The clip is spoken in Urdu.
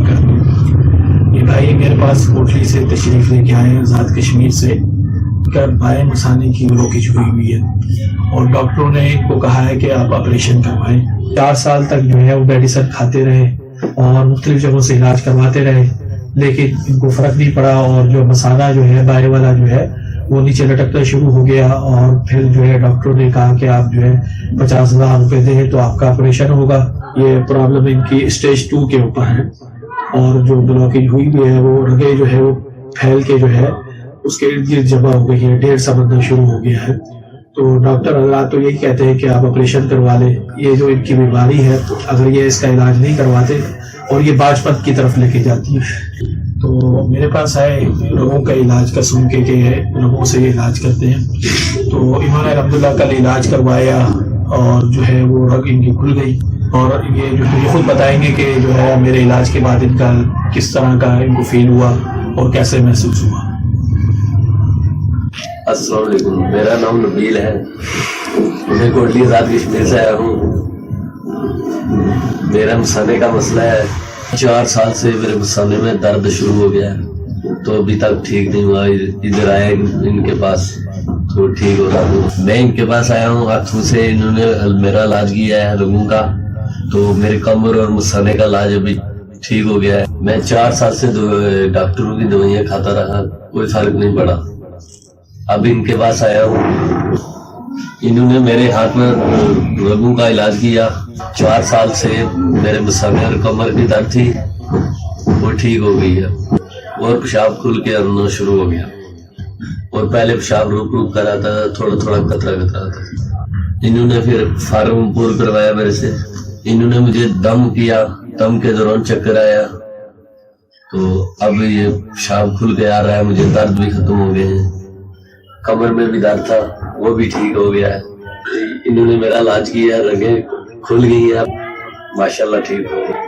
کر دیں۔ یہ بھائی میرے پاس کوٹلی سے تشریف لے کے آئے ہیں، آزاد کشمیر سے، کہ بائیں مثانے کی بلوکیج ہوئی ہوئی ہے اور ڈاکٹروں نے ان کو کہا ہے کہ آپ آپریشن کروائیں۔ 4 سال تک جو ہے وہ میڈیسن کھاتے رہے اور مختلف جگہوں سے علاج کرواتے رہے، لیکن ان کو فرق نہیں پڑا، اور جو مثانہ جو ہے بائیں والا جو ہے وہ نیچے لٹکنا شروع ہو گیا، اور پھر جو ہے ڈاکٹروں نے کہا کہ آپ جو ہے 50,000 روپے دیں تو آپ کا آپریشن ہوگا۔ یہ پرابلم ان کی اسٹیج 2 کے اوپر ہے، اور جو بلاکیج ہوئی بھی ہے وہ رگیں جو ہے وہ پھیل کے جو ہے اس کے ارد گرد جمع ہو گئی ہے، ڈھیر سا بننا شروع ہو گیا ہے۔ تو ڈاکٹر حضرات تو یہی کہتے ہیں کہ آپ آپریشن کروا لیں، یہ جو ان کی بیماری ہے اگر یہ اس کا علاج نہیں کرواتے اور یہ باجپت کی طرف لے کے جاتی ہے، تو میرے پاس آئے لوگوں کا علاج کا سن کے کہ لوگوں سے یہ علاج کرتے ہیں، تو انہوں نے الحمدللہ کل علاج کروایا اور جو ہے وہ رگ ان کی کھل گئی، اور یہ جو مجھے خود بتائیں گے کہ جو ہے میرے علاج کے بعد ان کا کس طرح کا ان کو فیل ہوا اور کیسے محسوس ہوا۔ السلام علیکم، میرا نام نبیل ہے، میں کوٹلی آزاد کشمیر سے آیا ہوں۔ میرا مثانے کا مسئلہ ہے، 4 سال سے میرے مثانے میں درد شروع ہو گیا ہے، تو ابھی تک ٹھیک نہیں ہوا۔ ادھر آئے ان کے پاس تو ٹھیک ہو رہا۔ میں ان کے پاس آیا ہوں، ہاتھوں سے انہوں نے میرا علاج کیا ہے لوگوں کا، تو میرے کمر اور مثانے کا علاج ابھی ٹھیک ہو گیا ہے۔ میں 4 سال سے ڈاکٹروں کی دوائیاں کھاتا رہا، کوئی فرق نہیں پڑا۔ اب ان کے پاس آیا ہوں، انہوں نے میرے ہاتھ میں رگوں کا علاج کیا۔ 4 سال سے میرے مثانے اور کمر کی درد تھی، وہ ٹھیک ہو گئی ہے، اور پیشاب کھل کے آنا شروع ہو گیا، اور پہلے پیشاب روک روک کر آتا تھا، تھوڑا تھوڑا قطرہ قطرہ آتا۔ انہوں نے پھر فارم پور کروایا میرے سے، انہوں نے مجھے دم کیا، دم کے دوران چکر آیا، تو اب یہ پیشاب کھل کے آ رہا ہے، مجھے درد بھی ختم ہو گئے ہیں۔ کمر میں بھی درد تھا، وہ بھی ٹھیک ہو گیا ہے۔ انہوں نے میرا علاج کیا، رگیں کھل گئی ہیں، اب ماشاءاللہ ٹھیک ہو گئی۔